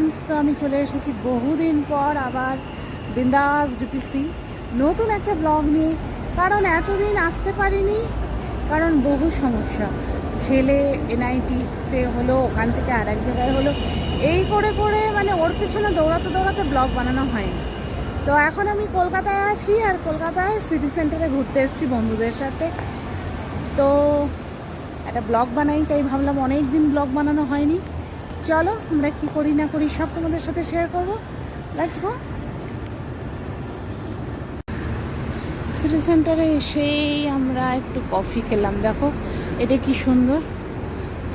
Friends, তো আমি চলে এসেছি বহুদিন পর আবার বিন্দাস ডিপিসি নতুন একটা ব্লগ নিয়ে। কারণ এতদিন আসতে পারিনি, কারণ বহু সমস্যা। ছেলে এনআইটিতে হলো, ওখান থেকে আর এক জায়গায় হলো, এই করে করে মানে ওর পিছনে দৌড়াতে দৌড়াতে ব্লগ বানানো হয়নি। তো এখন আমি কলকাতায় আছি, আর কলকাতায় সিটি সেন্টারে ঘুরতে এসেছি বন্ধুদের সাথে। তো একটা ব্লগ বানাই, তাই ভাবলাম অনেক দিন ব্লগ বানানো হয়নি। চলো আমরা কি করি না করি সব তোমাদের সাথে শেয়ার করবো। Let's go. সিটি সেন্টারে এসেই আমরা একটু কফি খেলাম। দেখো এটা কি সুন্দর,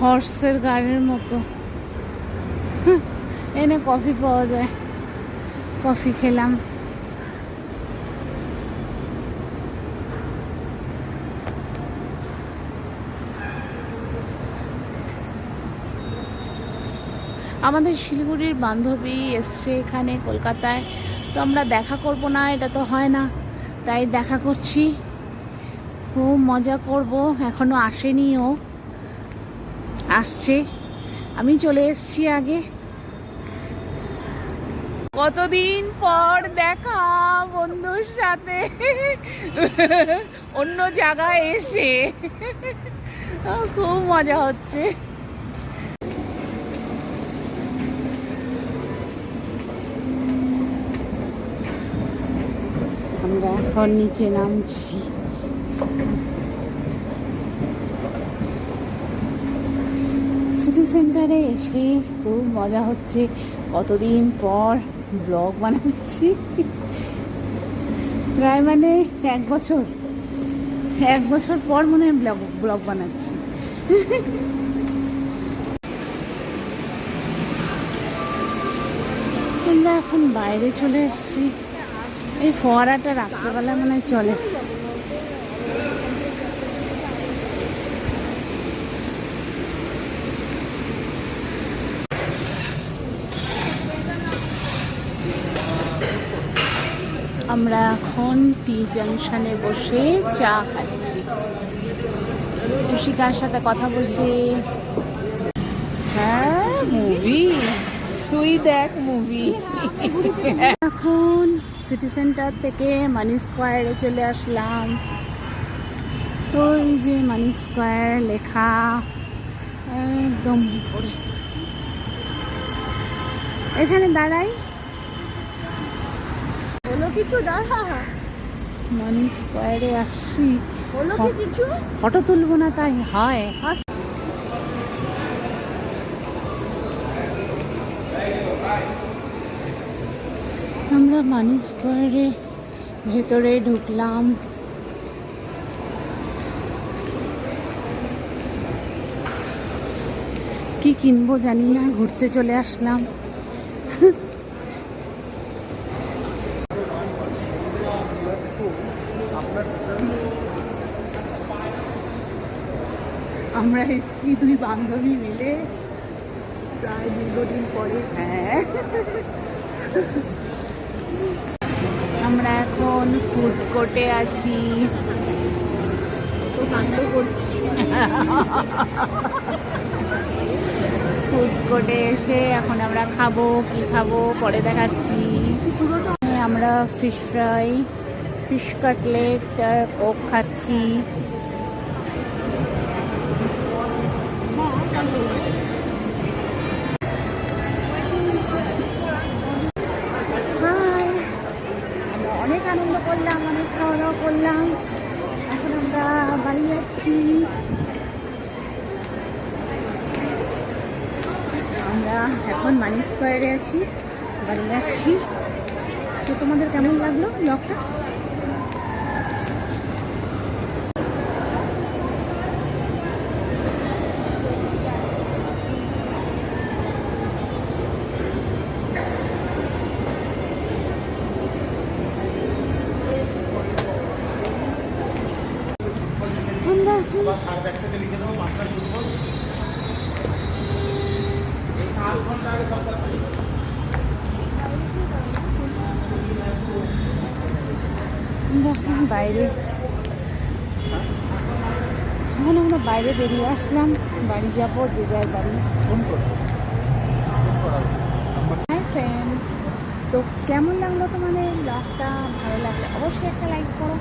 হর্সের গাড়ির মতো এনে কফি পাওয়া যায়। কফি খেলাম। আমাদের শিলিগুড়ির বান্ধবী এসছে এখানে কলকাতায়, তো আমরা দেখা করব না, এটা তো হয় না, তাই দেখা করছি। খুব মজা করব। এখনো আসেনি, ও আসছে, আমি চলে এসছি আগে। কতদিন পর দেখা বন্ধুর সাথে অন্য জায়গায় এসে খুব মজা হচ্ছে। আমরা এখন নিচে নামছি। সিটি সেন্টারে এসে খুব মজা হচ্ছে। কতদিন পর ব্লগ বানাচ্ছি, প্রায় মানে এক বছর পর মনে হয় ব্লগ বানাচ্ছি। আমরা এখন বাইরে চলে এসেছি। এই ফোয়ারাটা রাত্রেবেলা মনে হয় চলে। আমরা এখন টি জাংশনে বসে চা খাচ্ছি। ঋষিকার সাথে কথা বলছি। হ্যাঁ, মুভি, তুই দেখ মুভি। এখন সিটি সেন্টার থেকে মানি স্কোয়ারে চলে আসলাম। ওই যে মানি স্কোয়ার লেখা একদম উপরে, এখানে দাঁড়াই। হলো কিছু, দাঁড়া। মানি স্কোয়ারে আসছি, হলো কি কিছু? ফটো তুলবো না তাই হয়। আমরা মানি স্কোয়ারে ভেতরে ঢুকলাম। কি কিনবো জানি না, ঘুরতে চলে আসলাম। আমরা এসছি দুই বান্ধবী মিলে প্রায় দীর্ঘদিন পরে। হ্যাঁ, আমরা এখন ফুড কোর্টে আছি। তো কাণ্ড করছি। ফুড কোর্টে এসে এখন আমরা খাবো, কি খাবো পরে দেখাচ্ছি। আমরা ফিশ ফ্রাই, ফিশ কাটলেট আর কোক খাচ্ছি। হাই, আমরা অনেক আনন্দ করলাম, অনেক খাওয়া দাওয়া করলাম। এখন আমরা বাড়ি যাচ্ছি। আমরা এখন মানি স্কোয়ারে আছি, বাড়ি যাচ্ছি। তো তোমাদের কেমন লাগলো ব্লগটা? বাইরে এখন আমরা বাইরে বেরিয়ে আসলাম, বাড়ি যাবো, যে যার বাড়ি। তো কেমন লাগলো তোমাদের ব্লগটা? ভালো লাগলে অবশ্যই একটা লাইক করো,